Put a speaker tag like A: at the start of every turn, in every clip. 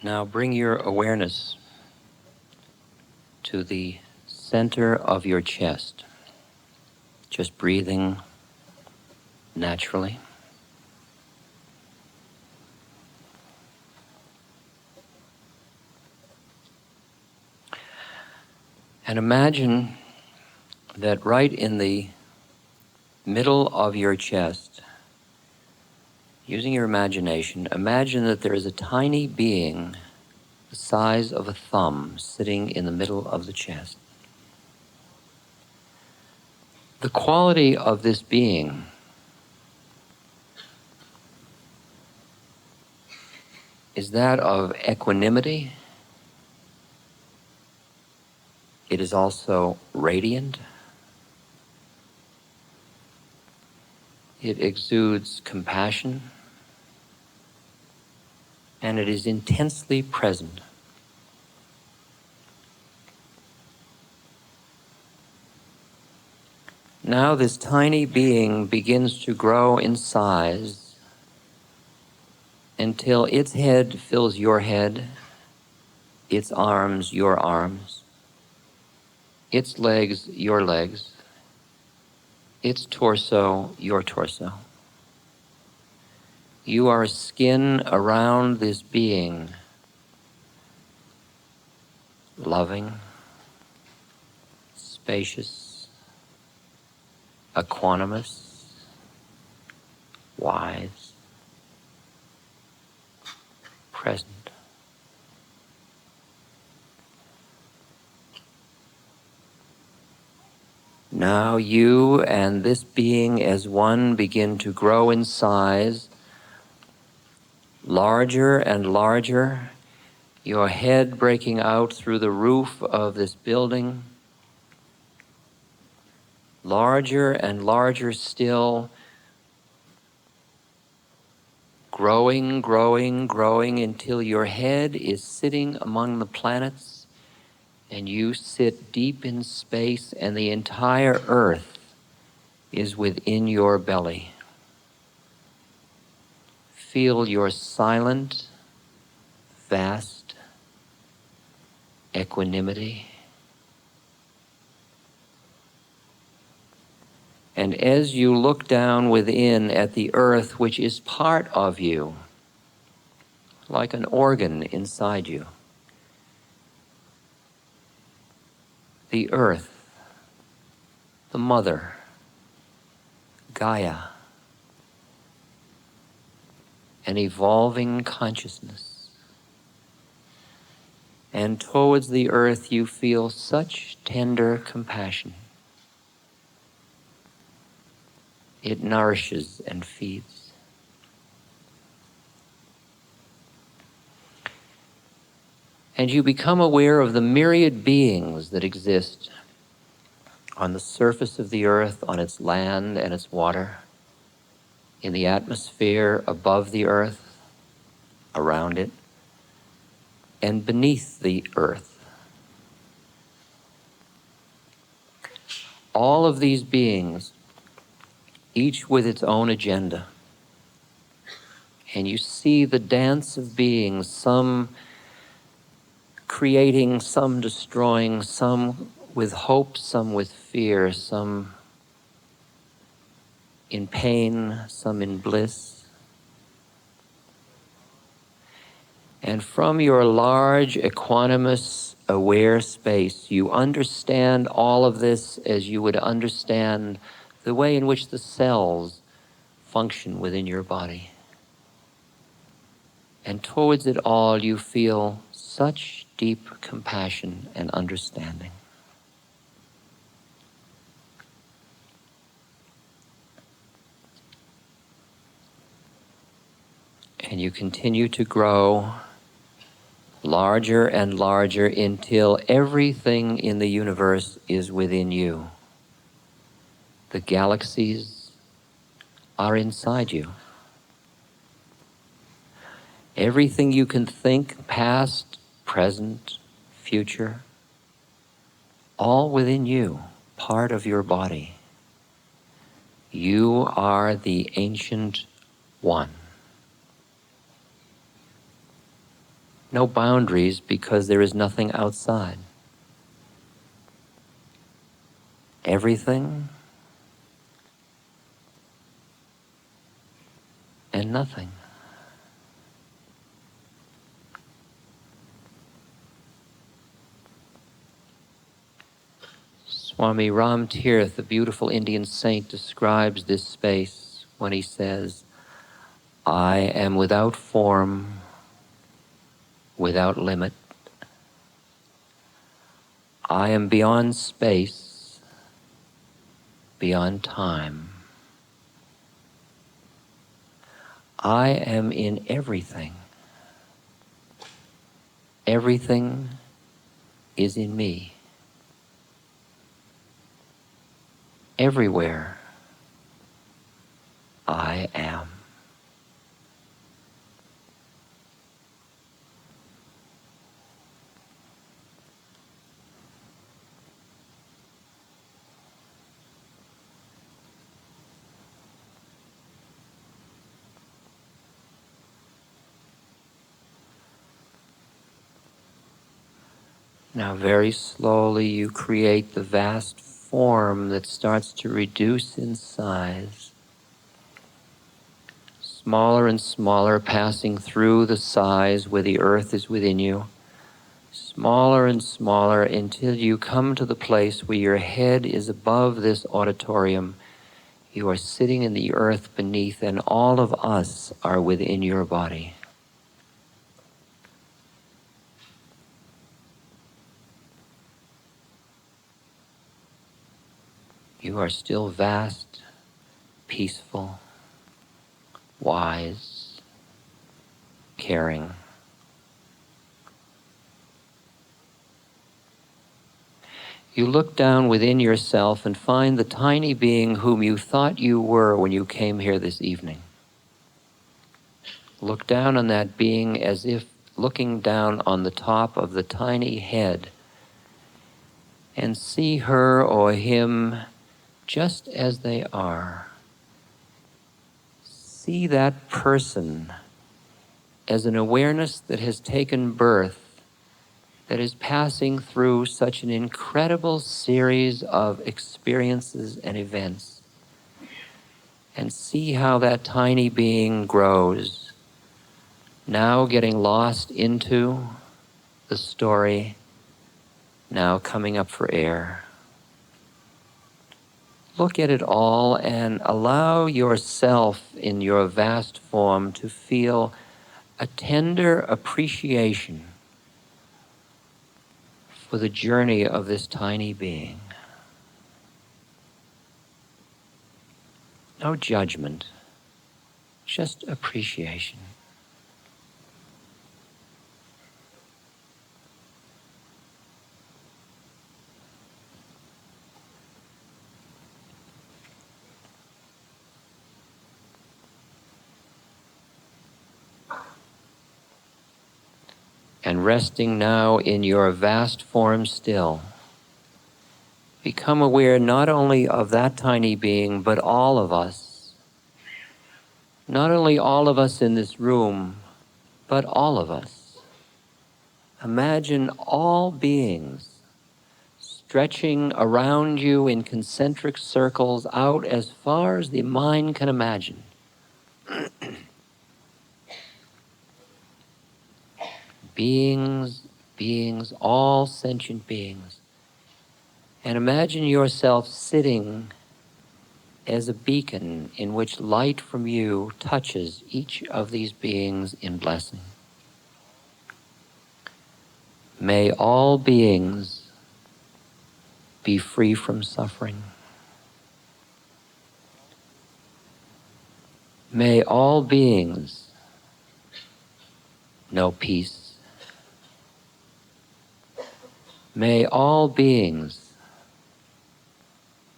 A: Now bring your awareness to the center of your chest, just breathing naturally. And imagine that right in the middle of your chest, using your imagination, imagine that there is a tiny being the size of a thumb sitting in the middle of the chest. The quality of this being is that of equanimity. It is also radiant. It exudes compassion, and it is intensely present. Now this tiny being begins to grow in size until its head fills your head, its arms your arms, its legs your legs, its torso your torso. You are skin around this being, loving, spacious, equanimous, wise, present. Now you and this being as one begin to grow in size, larger and larger, your head breaking out through the roof of this building, larger and larger still, growing, growing, growing until your head is sitting among the planets and you sit deep in space and the entire earth is within your belly. Feel your silent, vast equanimity. And as you look down within at the earth, which is part of you, like an organ inside you, the earth, the mother, Gaia, an evolving consciousness. And towards the earth you feel such tender compassion. It nourishes and feeds. And you become aware of the myriad beings that exist on the surface of the earth, on its land and its water, in the atmosphere above the earth, around it, and beneath the earth. All of these beings, each with its own agenda. And you see the dance of beings, some creating, some destroying, some with hope, some with fear, some in pain, some in bliss. And from your large, equanimous, aware space, you understand all of this as you would understand the way in which the cells function within your body. And towards it all, you feel such deep compassion and understanding. And you continue to grow larger and larger until everything in the universe is within you. The galaxies are inside you. Everything you can think, past, present, future, all within you, part of your body. You are the ancient one. no boundaries because there is nothing outside. Everything and nothing. Swami Ram Tirth, the beautiful Indian saint, describes this space when he says, I am without form, without limit. I am beyond space, beyond time. I am in everything. Everything is in me. Everywhere I am. Now very slowly you create the vast form that starts to reduce in size, smaller and smaller, passing through the size where the earth is within you, smaller and smaller until you come to the place where your head is above this auditorium. You are sitting in the earth beneath, and all of us are within your body. You are still vast, peaceful, wise, caring. You look down within yourself and find the tiny being whom you thought you were when you came here this evening. Look down on that being as if looking down on the top of the tiny head, and see her or him just as they are. See that person as an awareness that has taken birth, that is passing through such an incredible series of experiences and events. And see how that tiny being grows, now getting lost into the story, now coming up for air. Look at it all and allow yourself in your vast form to feel a tender appreciation for the journey of this tiny being. No judgment, just appreciation. And resting now in your vast form still, become aware not only of that tiny being, but all of us. Not only all of us in this room, but all of us. Imagine all beings stretching around you in concentric circles out as far as the mind can imagine. Beings, all sentient beings. And imagine yourself sitting as a beacon in which light from you touches each of these beings in blessing. May all beings be free from suffering. May all beings know peace. May all beings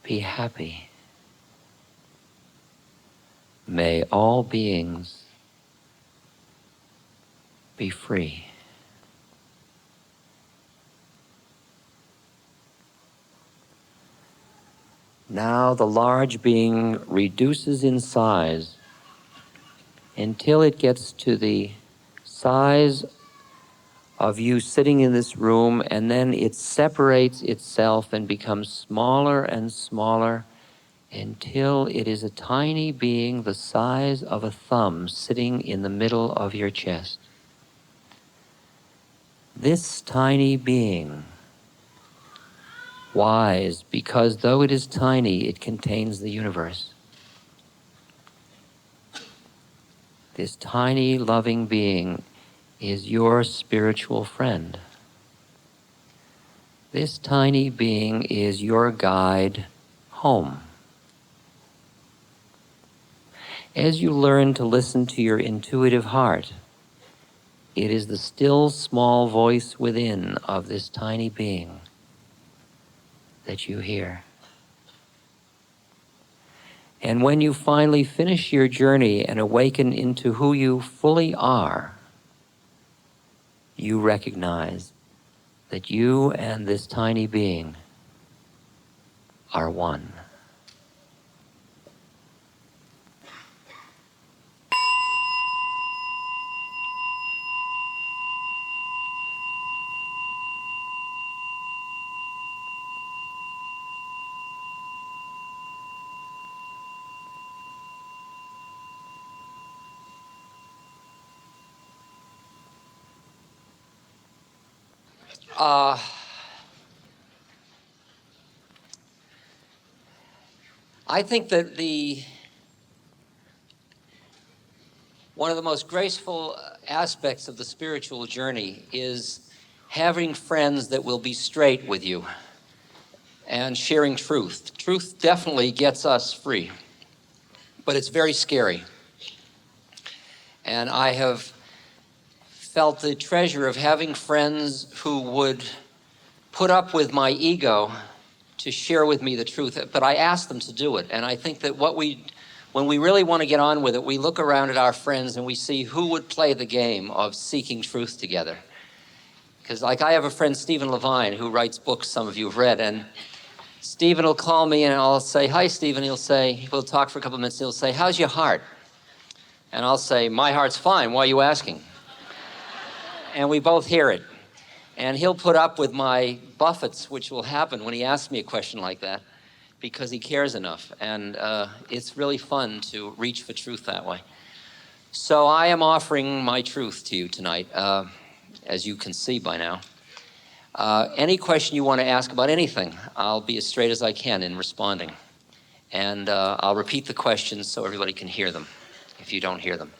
A: be happy. May all beings be free. Now the large being reduces in size until it gets to the size of you sitting in this room, and then it separates itself and becomes smaller and smaller until it is a tiny being the size of a thumb sitting in the middle of your chest. This tiny being, wise because though it is tiny, it contains the universe. This tiny, loving being is your spiritual friend. This tiny being is your guide home. As you learn to listen to your intuitive heart, it is the still small voice within of this tiny being that you hear. And when you finally finish your journey and awaken into who you fully are, you recognize that you and this tiny being are one. I think that one of the most graceful aspects of the spiritual journey is having friends that will be straight with you and sharing truth. Truth definitely gets us free, but it's very scary. And I have felt the treasure of having friends who would put up with my ego to share with me the truth, but I ask them to do it. And I think that when we really want to get on with it, we look around at our friends and we see who would play the game of seeking truth together. Because like I have a friend, Stephen Levine, who writes books some of you have read, and Stephen will call me and I'll say, "Hi, Stephen." We'll talk for a couple of minutes, and he'll say, "How's your heart?" And I'll say, "My heart's fine. Why are you asking?" And we both hear it. And he'll put up with my buffets, which will happen when he asks me a question like that, because he cares enough. And it's really fun to reach for truth that way. So I am offering my truth to you tonight, as you can see by now. Any question you want to ask about anything, I'll be as straight as I can in responding. And I'll repeat the questions so everybody can hear them, if you don't hear them.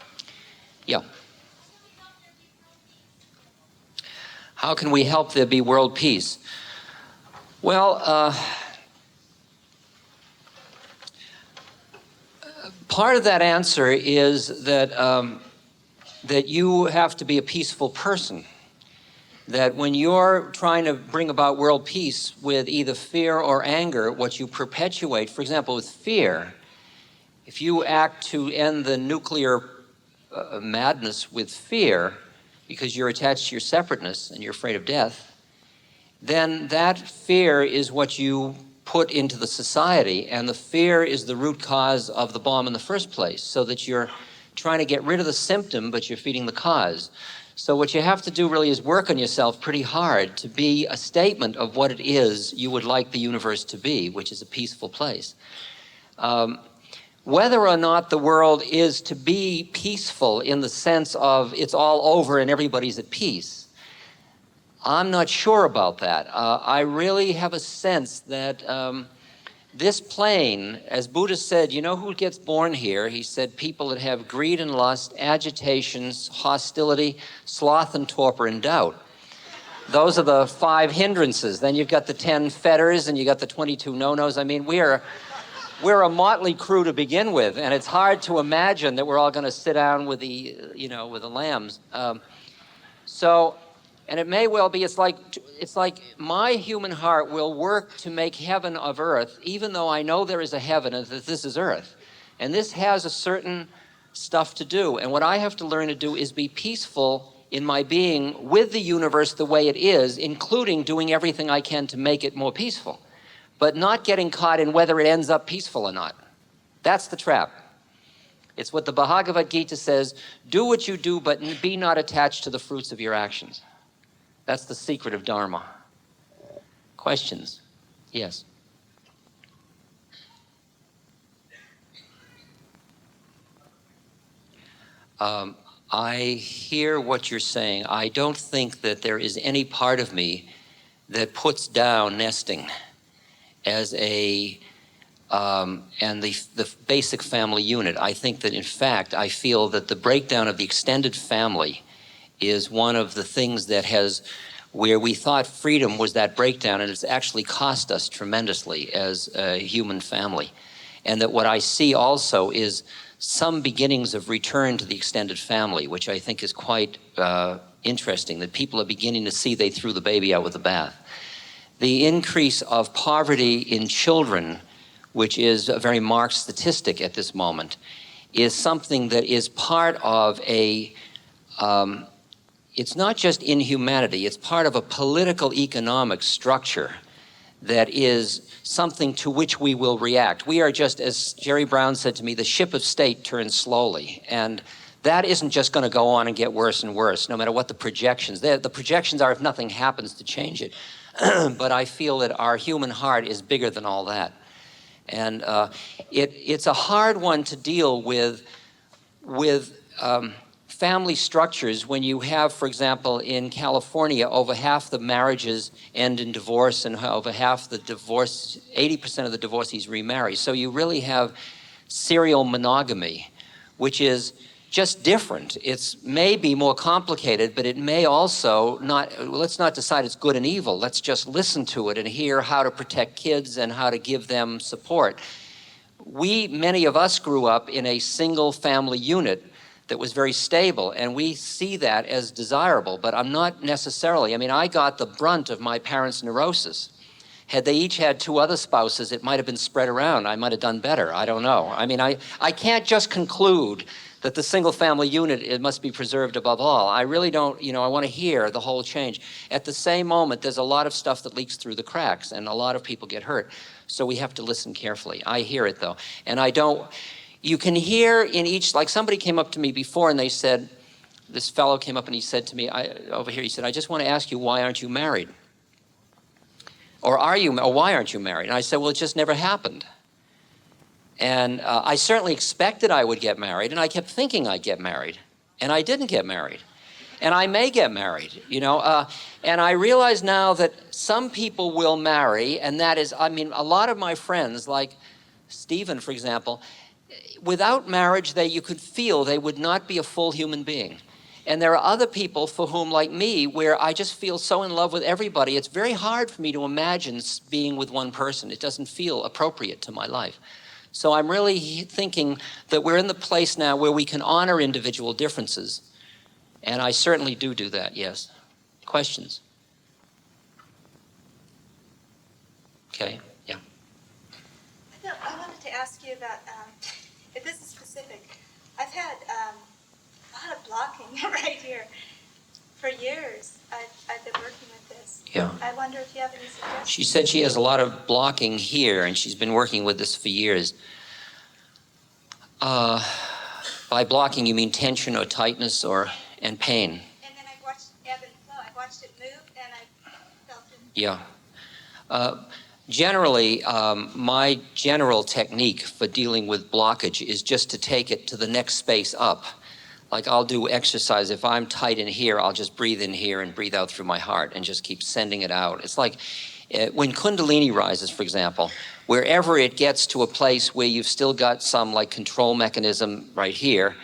A: Yeah. How can we help there be world peace? Well, part of that answer is that that you have to be a peaceful person. That when you're trying to bring about world peace with either fear or anger, what you perpetuate, for example, with fear, if you act to end the nuclear madness with fear, because you're attached to your separateness and you're afraid of death, then that fear is what you put into the society, and the fear is the root cause of the bomb in the first place, so that you're trying to get rid of the symptom, but you're feeding the cause. So what you have to do really is work on yourself pretty hard to be a statement of what it is you would like the universe to be, which is a peaceful place. Whether or not the world is to be peaceful in the sense of it's all over and everybody's at peace, I'm not sure about that. I really have a sense that this plane, as Buddha said, you know who gets born here? He said people that have greed and lust, agitations, hostility, sloth and torpor and doubt. Those are the 5 hindrances. Then you've got the 10 fetters and you got the 22 no-nos. I mean, we're a motley crew to begin with, and it's hard to imagine that we're all going to sit down with with the lambs. And it may well be, it's like my human heart will work to make heaven of earth, even though I know there is a heaven and that this is earth. And this has a certain stuff to do. And what I have to learn to do is be peaceful in my being with the universe the way it is, including doing everything I can to make it more peaceful, but not getting caught in whether it ends up peaceful or not. That's the trap. It's what the Bhagavad Gita says, do what you do, but be not attached to the fruits of your actions. That's the secret of Dharma. Questions? Yes. I hear what you're saying. I don't think that there is any part of me that puts down nesting as a and the basic family unit. I think that, in fact, I feel that the breakdown of the extended family is one of the things that has, where we thought freedom was that breakdown, and it's actually cost us tremendously as a human family. And that what I see also is some beginnings of return to the extended family, which I think is quite interesting, that people are beginning to see they threw the baby out with the bath. The increase of poverty in children, which is a very marked statistic at this moment, is something that is part of a, it's not just inhumanity, it's part of a political economic structure that is something to which we will react. We are just, as Jerry Brown said to me, the ship of state turns slowly. And that isn't just going to go on and get worse and worse, no matter what the projections. The projections are if nothing happens to change it. But I feel that our human heart is bigger than all that. And it's a hard one to deal with family structures when you have, for example, in California, over half the marriages end in divorce, and over half the divorce, 80% of the divorcees remarry. So you really have serial monogamy, which is just different. It's maybe more complicated, but it may also not, let's not decide it's good and evil. Let's just listen to it and hear how to protect kids and how to give them support. Many of us grew up in a single family unit that was very stable, and we see that as desirable, but I'm not necessarily. I mean, I got the brunt of my parents' neurosis. Had they each had two other spouses, it might have been spread around. I might have done better. I don't know. I mean, I can't just conclude that the single family unit, it must be preserved above all. I really don't, I want to hear the whole change. At the same moment, there's a lot of stuff that leaks through the cracks, and a lot of people get hurt. So we have to listen carefully. I hear it, though. And you can hear in each, like somebody came up to me before and they said, this fellow came up and he said to me, over here, he said, I just want to ask you, why aren't you married? Or why aren't you married? And I said, well, it just never happened. And I certainly expected I would get married, and I kept thinking I'd get married, and I didn't get married. And I may get married, and I realize now that some people will marry, and that is, I mean, a lot of my friends, like Stephen, for example, without marriage, you could feel they would not be a full human being. And there are other people for whom, like me, where I just feel so in love with everybody, it's very hard for me to imagine being with one person. It doesn't feel appropriate to my life. So I'm really thinking that we're in the place now where we can honor individual differences. And I certainly do that, yes. Questions? Okay, yeah.
B: I wanted to ask you about, if this is specific, I've had a lot of blocking right here for years. I've been working with this.
A: Yeah.
B: I wonder if you have any suggestions.
A: She said she has a lot of blocking here, and she's been working with this for years. By blocking, you mean tension or tightness and pain?
B: And then I watched ebb and flow. I watched it move, and I felt it.
A: Yeah. Generally, my general technique for dealing with blockage is just to take it to the next space up. Like I'll do exercise. If I'm tight in here, I'll just breathe in here and breathe out through my heart and just keep sending it out. It's like when Kundalini rises, for example, wherever it gets to a place where you've still got some like control mechanism right here,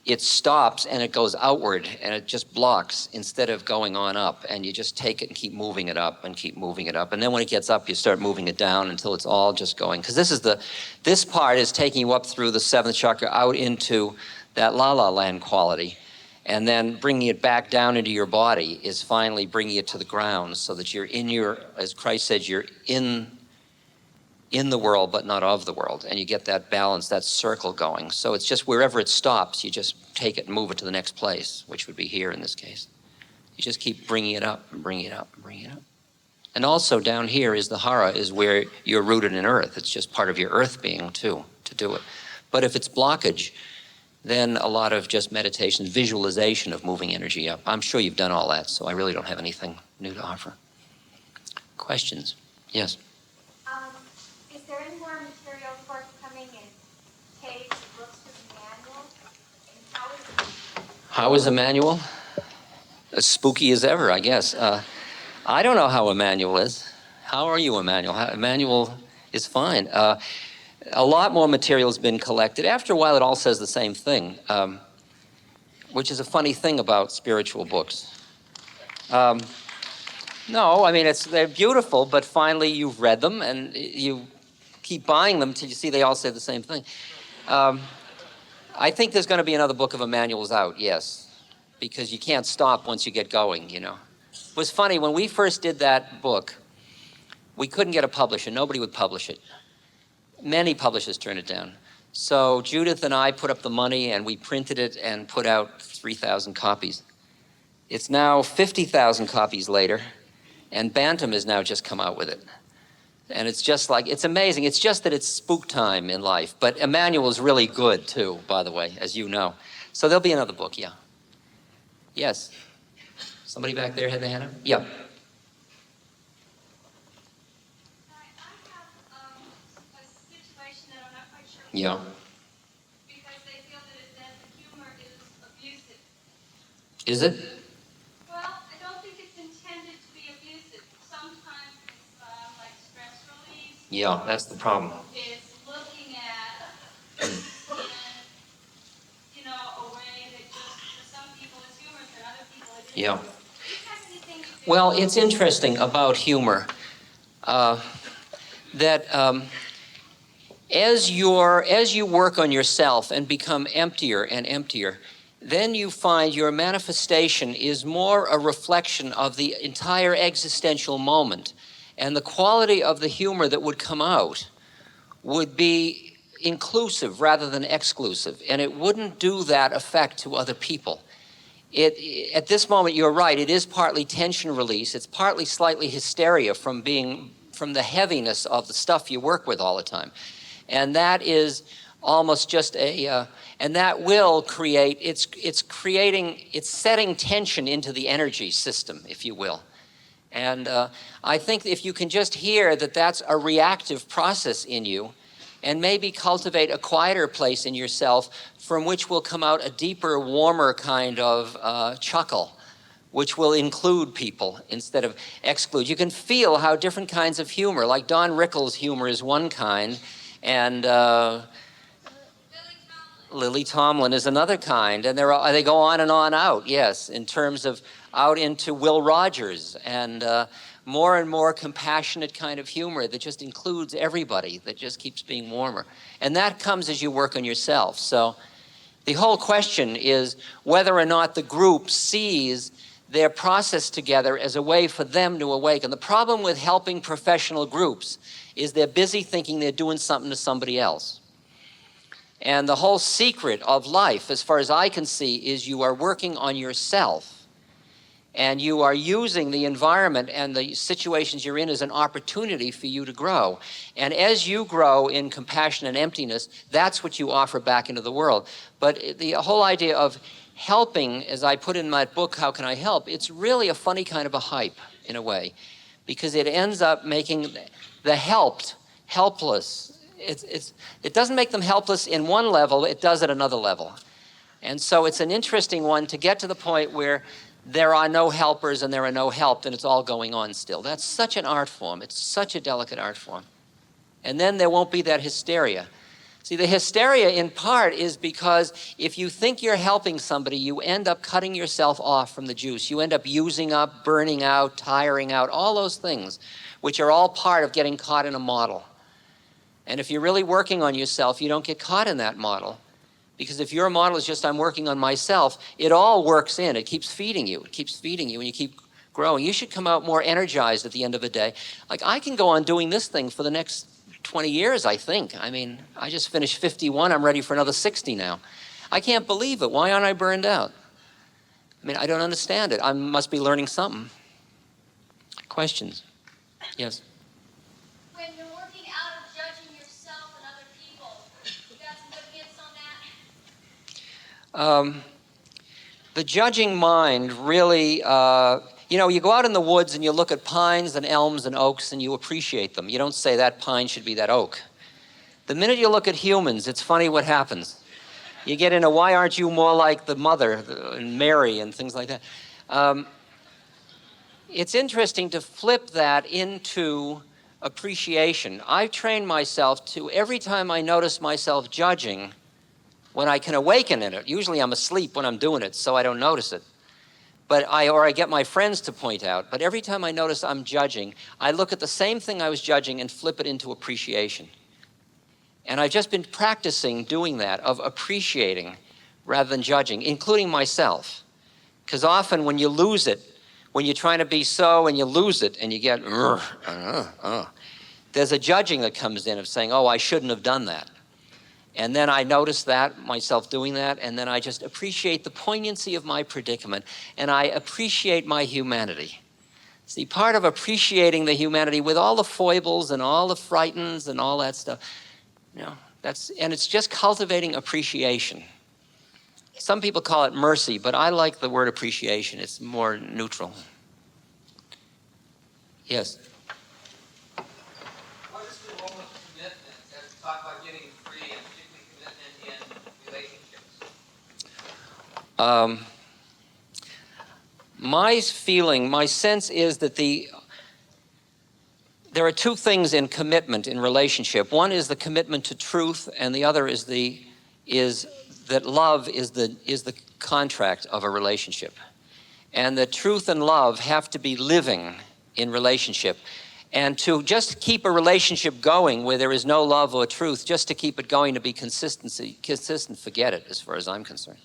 A: it stops and it goes outward and it just blocks instead of going on up. And you just take it and keep moving it up and keep moving it up. And then when it gets up, you start moving it down until it's all just going. Because this part is taking you up through the seventh chakra out into that la-la land quality. And then bringing it back down into your body is finally bringing it to the ground so that you're as Christ said, you're in the world, but not of the world. And you get that balance, that circle going. So it's just wherever it stops, you just take it and move it to the next place, which would be here in this case. You just keep bringing it up and bringing it up and bringing it up. And also down here is the hara, is where you're rooted in earth. It's just part of your earth being too, to do it. But if it's blockage, then a lot of just meditation, visualization of moving energy up. I'm sure you've done all that, so I really don't have anything new to offer. Questions? Yes?
B: Is there any more material forthcoming in tapes, books, or manuals? And
A: how is Emmanuel? As spooky as ever, I guess. I don't know how Emmanuel is. How are you, Emmanuel? Emmanuel is fine. A lot more material has been collected. After a while, it all says the same thing, which is a funny thing about spiritual books. No, I mean, they're beautiful, but finally you've read them and you keep buying them till you see they all say the same thing. I think there's going to be another book of Emmanuel's out, yes, because you can't stop once you get going, you know. It was funny, when we first did that book, we couldn't get a publisher. Nobody would publish it. Many publishers turned it down. So Judith and I put up the money and we printed it and put out 3,000 copies. It's now 50,000 copies later, and Bantam has now just come out with it. And it's just like, it's amazing. It's just that it's spook time in life. But Emmanuel's really good too, by the way, as you know. So there'll be another book, yeah. Yes? Somebody back there had their hand up? Yeah.
B: I have a situation that I'm not quite sure.
A: Yeah.
B: Because they feel that the humor is abusive.
A: Is it?
B: Well, I don't think it's intended to be abusive. Sometimes it's like stress release.
A: Yeah, that's the problem.
B: It's looking at, in, a way that just for some people is humorous and other people it isn't.
A: Yeah.
B: Do you have anything to do?
A: Well, it's interesting about humor that as you work on yourself and become emptier and emptier, then you find your manifestation is more a reflection of the entire existential moment. And the quality of the humor that would come out would be inclusive rather than exclusive. And it wouldn't do that effect to other people. At this moment, you're right, it is partly tension release. It's partly slightly hysteria from the heaviness of the stuff you work with all the time. And that is almost just and that will create, it's setting tension into the energy system, if you will. And I think if you can just hear that that's a reactive process in you, and maybe cultivate a quieter place in yourself from which will come out a deeper, warmer kind of chuckle, which will include people instead of exclude. You can feel how different kinds of humor, like Don Rickles' humor is one kind, and Lily Tomlin is another kind, and they go on and on out, yes, in terms of out into Will Rogers and more and more compassionate kind of humor that just includes everybody, that just keeps being warmer. And that comes as you work on yourself. So the whole question is whether or not the group sees their process together as a way for them to awaken. The problem with helping professional groups is they're busy thinking they're doing something to somebody else. And the whole secret of life, as far as I can see, is you are working on yourself. And you are using the environment and the situations you're in as an opportunity for you to grow. And as you grow in compassion and emptiness, that's what you offer back into the world. But the whole idea of helping, as I put in my book, How Can I Help? It's really a funny kind of a hype, in a way, because it ends up making the helped helpless. It doesn't make them helpless in one level, it does at another level. And so it's an interesting one to get to the point where there are no helpers and there are no helped, and it's all going on still. That's such an art form. It's such a delicate art form. And then there won't be that hysteria. See, the hysteria in part is because if you think you're helping somebody, you end up cutting yourself off from the juice. You end up using up, burning out, tiring out, all those things, which are all part of getting caught in a model. And if you're really working on yourself, you don't get caught in that model. Because if your model is just, I'm working on myself, it all works in. It keeps feeding you. It keeps feeding you, and you keep growing. You should come out more energized at the end of the day. Like, I can go on doing this thing for the next 20 years, I think. I mean, I just finished 51. I'm ready for another 60 now. I can't believe it. Why aren't I burned out? I mean, I don't understand it. I must be learning something. Questions? Yes?
B: When you're working out of judging yourself and other people, you got some good hints on that?
A: The judging mind really, you go out in the woods and you look at pines and elms and oaks and you appreciate them. You don't say that pine should be that oak. The minute you look at humans, it's funny what happens. You get into why aren't you more like the mother and Mary and things like that. It's interesting to flip that into appreciation. I've trained myself to, every time I notice myself judging, when I can awaken in it, usually I'm asleep when I'm doing it, so I don't notice it. Or I get my friends to point out, but every time I notice I'm judging, I look at the same thing I was judging and flip it into appreciation. And I've just been practicing doing that, of appreciating rather than judging, including myself. Because often when you lose it, when you're trying to be so and you lose it and you get, there's a judging that comes in of saying, oh, I shouldn't have done that. And then I notice that, myself doing that, and then I just appreciate the poignancy of my predicament, and I appreciate my humanity. See, part of appreciating the humanity with all the foibles and all the frightens and all that stuff, and it's just cultivating appreciation. Some people call it mercy, but I like the word appreciation. It's more neutral. Yes?
C: What is the role of commitment as we talk about getting free, and particularly commitment in relationships?
A: My feeling, my sense is that there are two things in commitment in relationship. One is the commitment to truth, and the other is that love is the contract of a relationship. And that truth and love have to be living in relationship. And to just keep a relationship going where there is no love or truth, just to keep it going to be consistent, forget it as far as I'm concerned.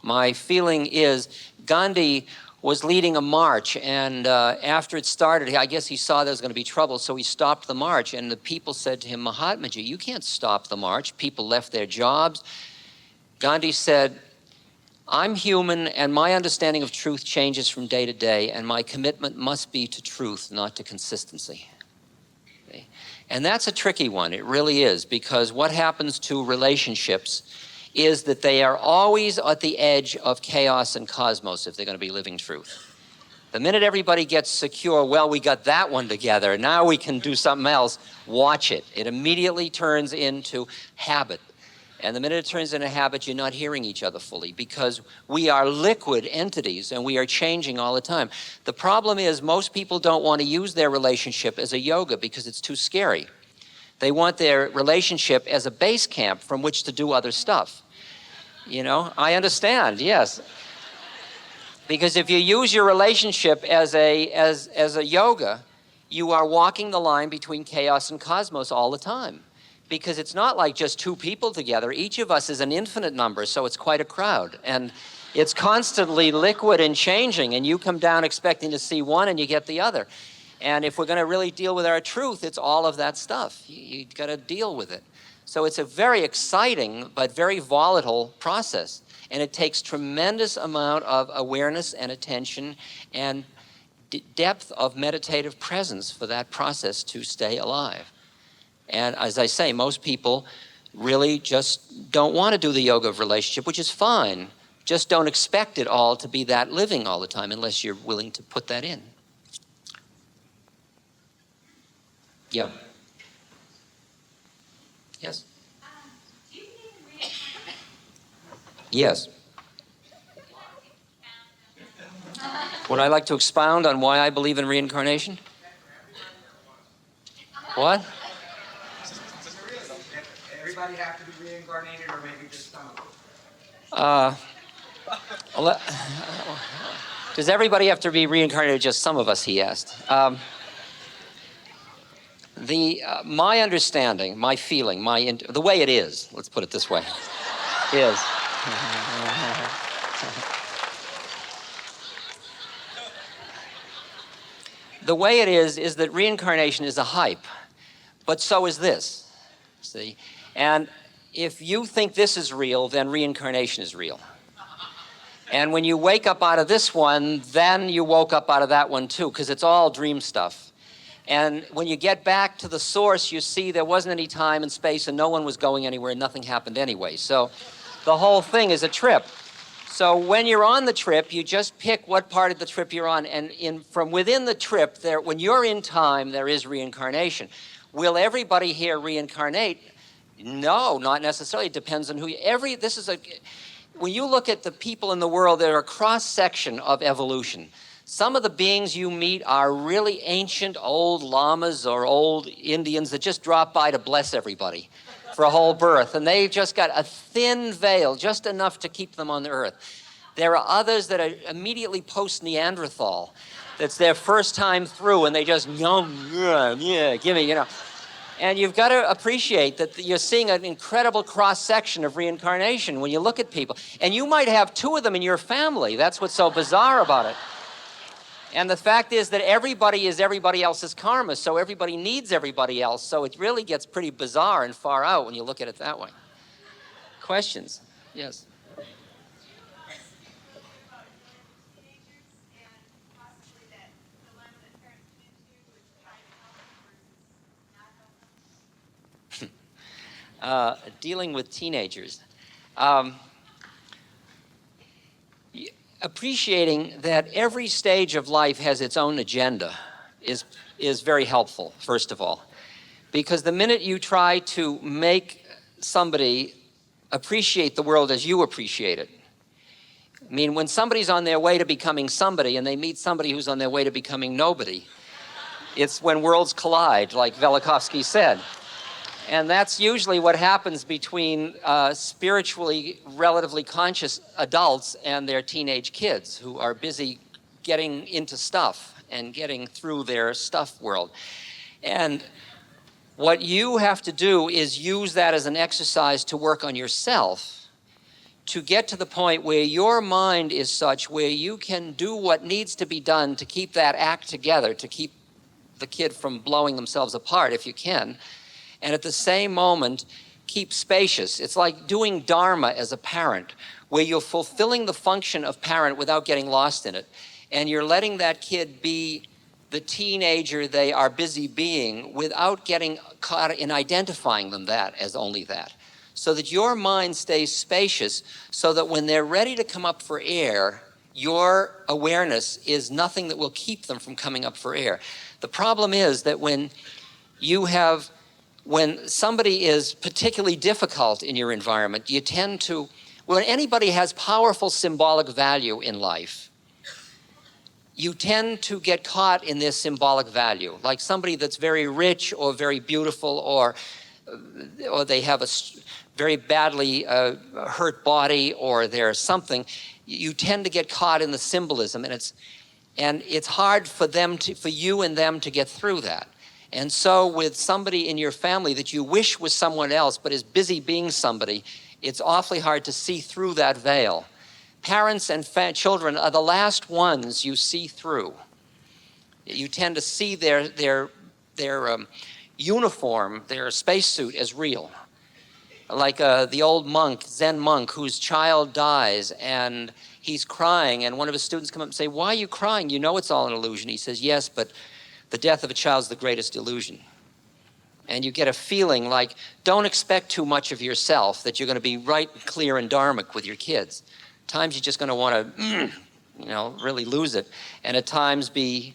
A: My feeling is Gandhi was leading a march, and after it started, I guess he saw there was going to be trouble, so he stopped the march, and the people said to him, Mahatmaji, you can't stop the march. People left their jobs. Gandhi said, I'm human, and my understanding of truth changes from day to day, and my commitment must be to truth, not to consistency. Okay? And that's a tricky one. It really is, because what happens to relationships is that they are always at the edge of chaos and cosmos if they're going to be living truth. The minute everybody gets secure, well, we got that one together, now we can do something else, watch it. It immediately turns into habit. And the minute it turns into habit, you're not hearing each other fully, because we are liquid entities and we are changing all the time. The problem is most people don't want to use their relationship as a yoga because it's too scary. They want their relationship as a base camp from which to do other stuff. I understand, yes. Because if you use your relationship as a yoga, you are walking the line between chaos and cosmos all the time. Because it's not like just two people together. Each of us is an infinite number, so it's quite a crowd. And it's constantly liquid and changing, and you come down expecting to see one and you get the other. And if we're going to really deal with our truth, it's all of that stuff. You got to deal with it. So it's a very exciting but very volatile process. And it takes tremendous amount of awareness and attention and depth of meditative presence for that process to stay alive. And as I say, most people really just don't want to do the yoga of relationship, which is fine. Just don't expect it all to be that living all the time unless you're willing to put that in. Yeah. Yes?
B: Do you believe in reincarnation?
A: Yes. Would I like to expound on why I believe in reincarnation? What?
C: Everybody have to be reincarnated, or maybe just some of them?
A: Does everybody have to be reincarnated? Just some of us, he asked. My understanding, my feeling, the way it is, let's put it this way, is the way it is that reincarnation is a hype, but so is this, see? And if you think this is real, then reincarnation is real. And when you wake up out of this one, then you woke up out of that one too, because it's all dream stuff. And when you get back to the source, you see there wasn't any time and space and no one was going anywhere and nothing happened anyway. So The whole thing is a trip. So when you're on the trip, you just pick what part of the trip you're on, and from within the trip, when you're in time, there is reincarnation. Will everybody here reincarnate? No, not necessarily. It depends on who. When you look at the people in the world, they're a cross-section of evolution. Some of the beings you meet are really ancient old lamas or old Indians that just drop by to bless everybody for a whole birth, and they've just got a thin veil, just enough to keep them on the earth. There are others that are immediately post-Neanderthal. That's their first time through, and they just, yeah, give me, And you've got to appreciate that you're seeing an incredible cross-section of reincarnation when you look at people. And you might have two of them in your family. That's what's so bizarre about it. And the fact is that everybody is everybody else's karma, so everybody needs everybody else. So it really gets pretty bizarre and far out when you look at it that way. Questions? Yes. Dealing with teenagers. Appreciating that every stage of life has its own agenda is very helpful, first of all. Because the minute you try to make somebody appreciate the world as you appreciate it, I mean, when somebody's on their way to becoming somebody and they meet somebody who's on their way to becoming nobody, it's when worlds collide, like Velikovsky said. And that's usually what happens between spiritually relatively conscious adults and their teenage kids who are busy getting into stuff and getting through their stuff world. And what you have to do is use that as an exercise to work on yourself, to get to the point where your mind is such where you can do what needs to be done to keep that act together, to keep the kid from blowing themselves apart if you can, and at the same moment, keep spacious. It's like doing dharma as a parent, where you're fulfilling the function of parent without getting lost in it. And you're letting that kid be the teenager they are busy being without getting caught in identifying them that as only that. So that your mind stays spacious, so that when they're ready to come up for air, your awareness is nothing that will keep them from coming up for air. The problem is that when somebody is particularly difficult in your environment, you tend to, when anybody has powerful symbolic value in life, you tend to get caught in this symbolic value. Like somebody that's very rich or very beautiful, or they have a very badly hurt body, or they're something, you tend to get caught in the symbolism, and it's hard for you and them to get through that. And so with somebody in your family that you wish was someone else but is busy being somebody, it's awfully hard to see through that veil. Parents and children are the last ones you see through. You tend to see their uniform, their spacesuit as real. Like the old monk, Zen monk, whose child dies and he's crying, and one of his students come up and say, "Why are you crying? You know it's all an illusion." He says, "Yes, but the death of a child is the greatest illusion." And you get a feeling like, don't expect too much of yourself, that you're going to be right, clear, and dharmic with your kids. At times you're just going to want to, really lose it. And at times be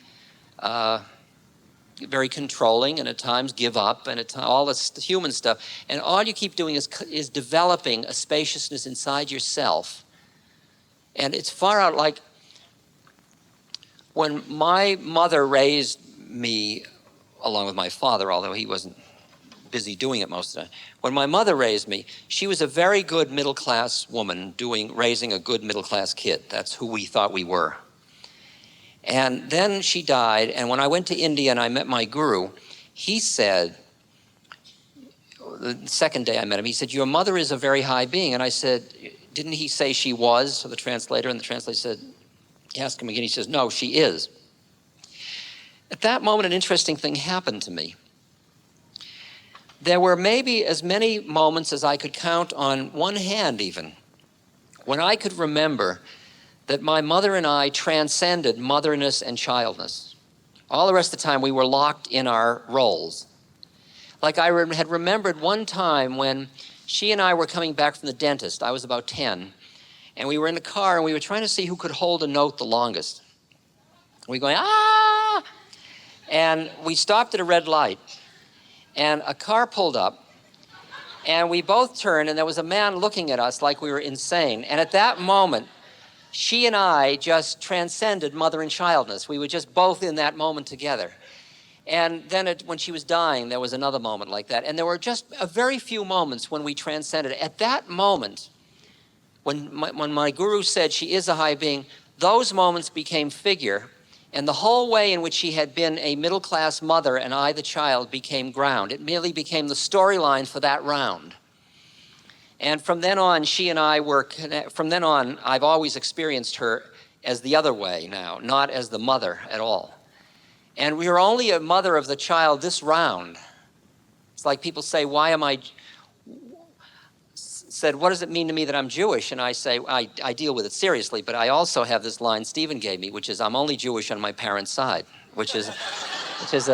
A: very controlling, and at times give up, and all this human stuff. And all you keep doing is developing a spaciousness inside yourself. And it's far out like when my mother raised me, along with my father, although he wasn't busy doing it most of the time. When my mother raised me, she was a very good middle-class woman raising a good middle-class kid. That's who we thought we were. And then she died, and when I went to India and I met my guru, he said, the second day I met him, he said, "Your mother is a very high being." And I said, "Didn't he say she was?" to the translator, and the translator said, asked him again, he says, "No, she is." At that moment, an interesting thing happened to me. There were maybe as many moments as I could count on one hand even, when I could remember that my mother and I transcended motherness and childness. All the rest of the time we were locked in our roles. Like I had remembered one time when She and I were coming back from the dentist. I was about 10. And we were in the car, and we were trying to see who could hold a note the longest. We were going, ah! And we stopped at a red light. And a car pulled up. And we both turned, and there was a man looking at us like we were insane. And at that moment, she and I just transcended mother and childness. We were just both in that moment together. And then when she was dying, there was another moment like that. And there were just a very few moments when we transcended. At that moment, when my guru said she is a high being, those moments became figure, and the whole way in which she had been a middle-class mother and I, the child, became ground. It merely became the storyline for that round. And from then on, she and I were from then on, I've always experienced her as the other way now, not as the mother at all. And we are only a mother of the child this round. It's like people say, why am I... said, what does it mean to me that I'm Jewish? And I say, I deal with it seriously, but I also have this line Stephen gave me, which is, I'm only Jewish on my parents' side, which is it's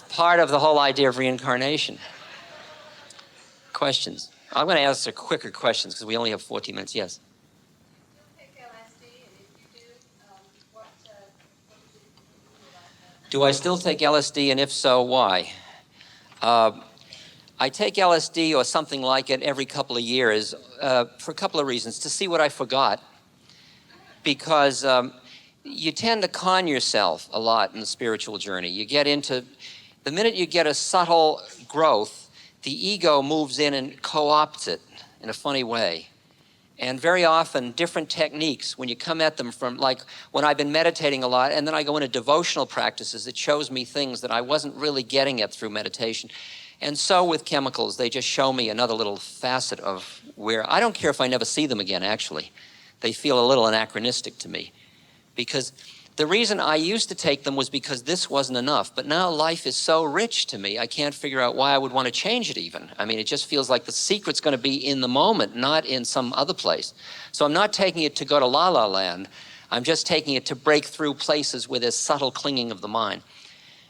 A: part of the whole idea of reincarnation. Questions? I'm going to answer quicker questions because we only have 14 minutes. Yes? Do I still take LSD, and if so, why? I take LSD or something like it every couple of years for a couple of reasons. To see what I forgot, because you tend to con yourself a lot in the spiritual journey. You get into, the minute you get a subtle growth, the ego moves in and co-opts it in a funny way. And very often, different techniques, when you come at them from, like when I've been meditating a lot, and then I go into devotional practices, it shows me things that I wasn't really getting at through meditation. And so with chemicals, they just show me another little facet of where, I don't care if I never see them again, actually. They feel a little anachronistic to me. Because the reason I used to take them was because this wasn't enough. But now life is so rich to me, I can't figure out why I would want to change it even. I mean, it just feels like the secret's going to be in the moment, not in some other place. So I'm not taking it to go to La La Land. I'm just taking it to break through places where there's subtle clinging of the mind.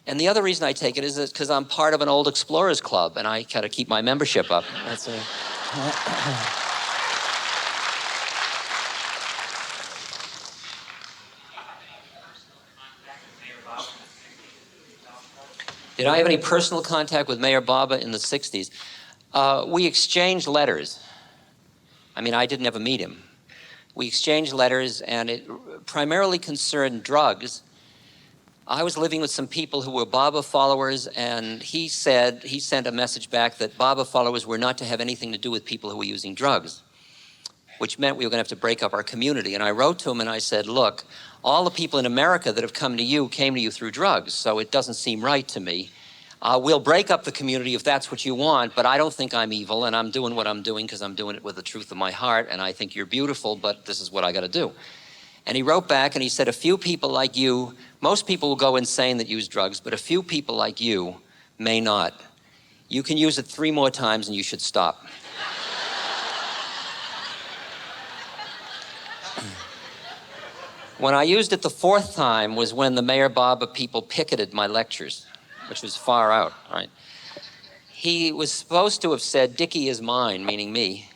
A: And the other reason I take it is because I'm part of an old explorers club, and I kind of keep my membership up. That's a... Did I have any personal contact with Mayor Baba in the 60s? We exchanged letters. I mean, I didn't ever meet him. We exchanged letters, and it primarily concerned drugs. I was living with some people who were Baba followers, and he said, he sent a message back that Baba followers were not to have anything to do with people who were using drugs, which meant we were going to have to break up our community. And I wrote to him and I said, look, all the people in America that have come to you came to you through drugs, so it doesn't seem right to me. We'll break up the community if that's what you want, but I don't think I'm evil, and I'm doing what I'm doing because I'm doing it with the truth of my heart, and I think you're beautiful, but this is what I got to do. And he wrote back and he said, a few people like you, most people will go insane that use drugs, but a few people like you may not. You can use it 3 more times and you should stop. When I used it the 4th time was when the Mayor Baba people picketed my lectures, which was far out, right? He was supposed to have said, Dickie is mine, meaning me.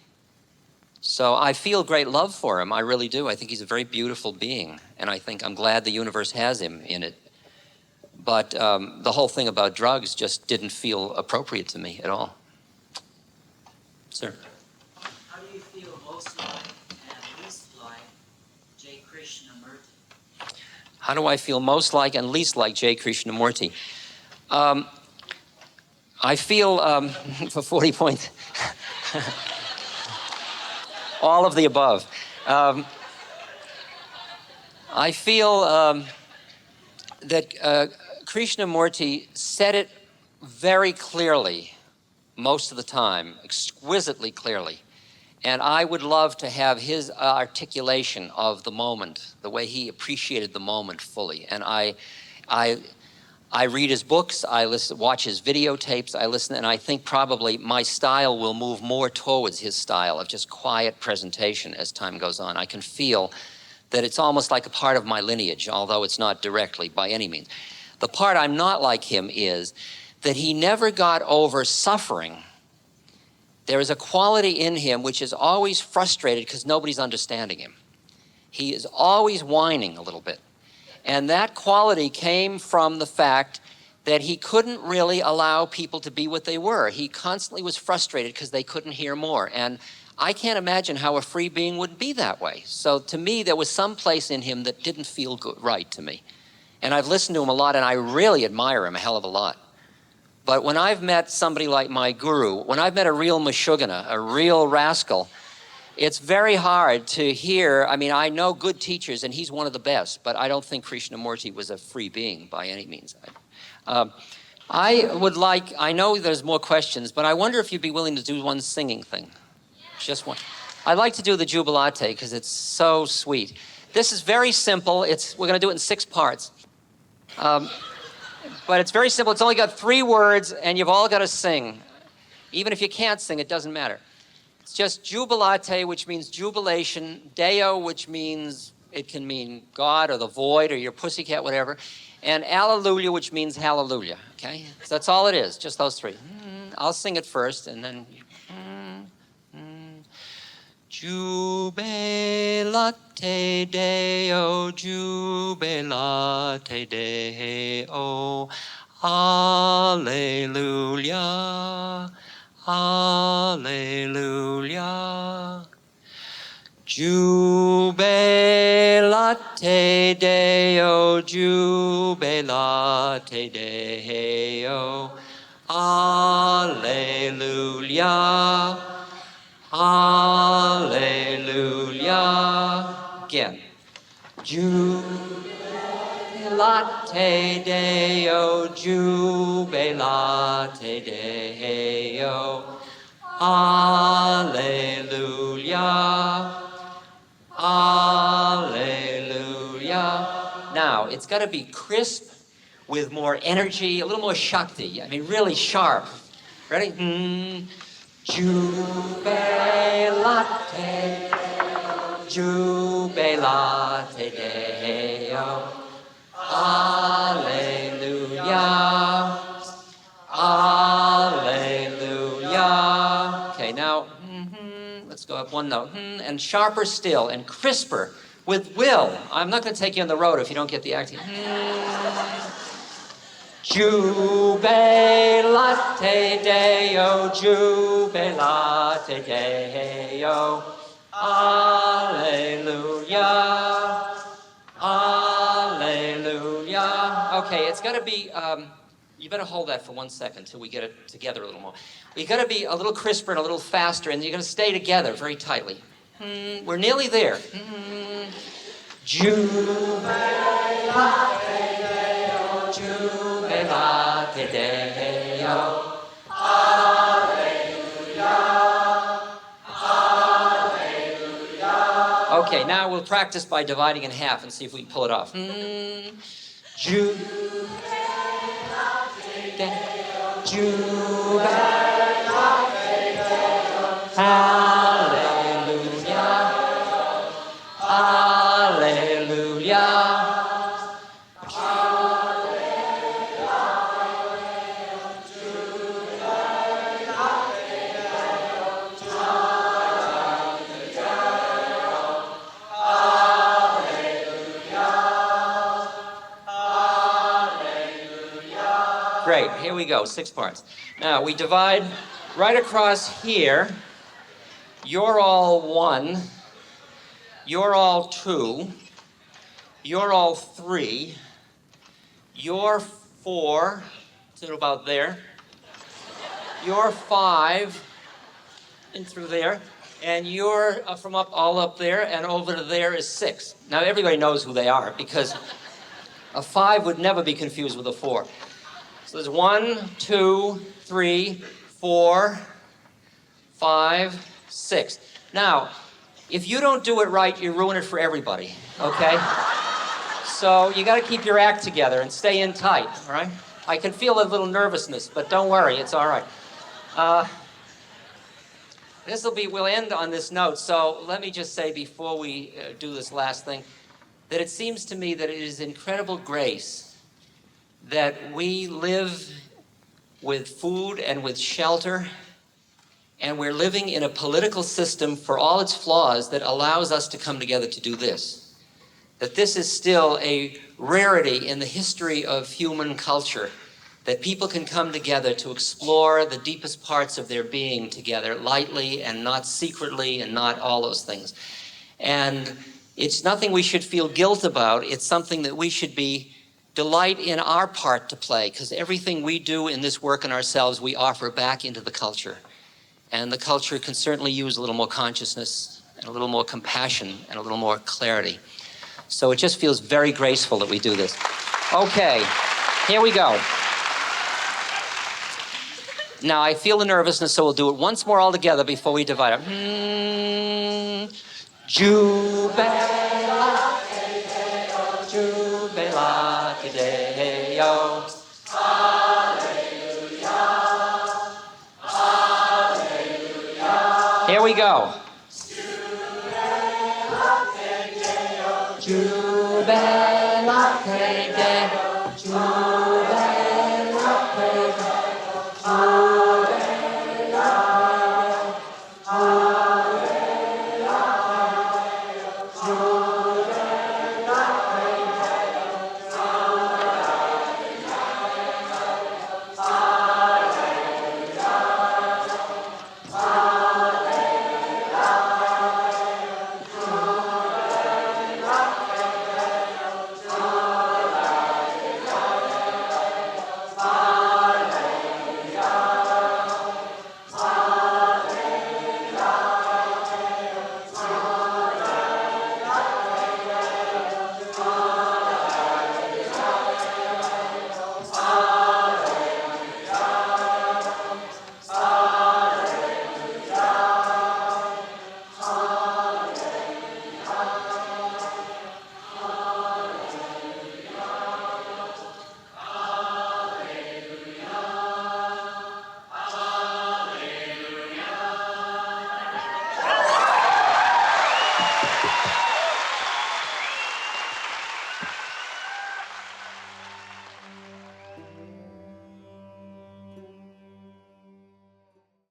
A: So I feel great love for him, I really do. I think he's a very beautiful being, and I think I'm glad the universe has him in it. But the whole thing about drugs just didn't feel appropriate to me at all. Sir?
D: How do you feel most like and least like J. Krishnamurti?
A: How do I feel most like and least like J. Krishnamurti? I feel, for 40 points, all of the above. I feel that Krishnamurti said it very clearly most of the time, exquisitely clearly. And I would love to have his articulation of the moment, the way he appreciated the moment fully. And I read his books, I watch his videotapes, I listen, and I think probably my style will move more towards his style of just quiet presentation as time goes on. I can feel that it's almost like a part of my lineage, although it's not directly by any means. The part I'm not like him is that he never got over suffering There is a quality in him which is always frustrated because nobody's understanding him. He is always whining a little bit. And that quality came from the fact that he couldn't really allow people to be what they were. He constantly was frustrated because they couldn't hear more. And I can't imagine how a free being would be that way. So to me, there was some place in him that didn't feel good, right to me. And I've listened to him a lot, and I really admire him a hell of a lot. But when I've met somebody like my guru, when I've met a real Meshuggah, a real rascal, it's very hard to hear. I mean, I know good teachers, and he's one of the best, but I don't think Krishnamurti was a free being by any means. I would like, I know there's more questions, but I wonder if you'd be willing to do one singing thing. Just one. I'd like to do the Jubilate because it's so sweet. This is very simple. We're going to do it in 6 parts. But it's very simple. It's only got 3 words, and you've all got to sing. Even if you can't sing, it doesn't matter. It's just Jubilate, which means jubilation, Deo, which means, it can mean God or the void or your pussycat, whatever, and Alleluia, which means hallelujah, okay? So that's all it is, just those 3. I'll sing it first, and then... Jubilate Deo, Jubilate Deo, Alleluia, Alleluia. Jubilate Deo, Jubilate Deo, Alleluia, Alleluia. Again. Jubilate Deo, Jubilate Deo, Alleluia, Alleluia. Now, it's got to be crisp with more energy, a little more Shakti. I mean, really sharp. Ready? Jubilate Deo, Jubilate Deo, Alleluia, Alleluia. Okay, now, let's go up one note. And sharper still, and crisper, with will. I'm not going to take you on the road if you don't get the acting. Jubilate Deo, Jubilate Deo, Alleluia, Alleluia. Okay, it's got to be, you better hold that for 1 second until we get it together a little more. You've got to be a little crisper and a little faster, and you're going to stay together very tightly. We're nearly there. Jubilate Deo, Jubilate Deo, Alleluia, Alleluia. Okay, now we'll practice by dividing in half and see if we can pull it off. Jubilate Deo, Jubilate Deo, Alleluia, Alleluia. Great, here we go, 6 parts. Now, we divide right across here. You're all 1. You're all 2. You're all 3. You're 4. To about there. You're 5. In through there. And you're from all up there, and over to there is 6. Now, everybody knows who they are, because a 5 would never be confused with a 4. So there's 1, 2, 3, 4, 5, 6. Now, if you don't do it right, you ruin it for everybody, okay? So you got to keep your act together and stay in tight, all right? I can feel a little nervousness, but don't worry, it's all right. We'll end on this note. So let me just say before we do this last thing, that it seems to me that it is incredible grace that we live with food and with shelter And we're living in a political system, for all its flaws, that allows us to come together to do this. That this is still a rarity in the history of human culture, that people can come together to explore the deepest parts of their being together, lightly and not secretly and not all those things. And it's nothing we should feel guilt about. It's something that we should be delight in our part to play, because everything we do in this work in ourselves, we offer back into the culture. And the culture can certainly use a little more consciousness and a little more compassion and a little more clarity. So it just feels very graceful that we do this. Okay, here we go. Now, I feel the nervousness, so we'll do it once more all together before we divide up. Jubilate Deo, Jubilate Deo. Hallelujah, hallelujah. Here we go. Jubilate Deo, Jubilate Deo.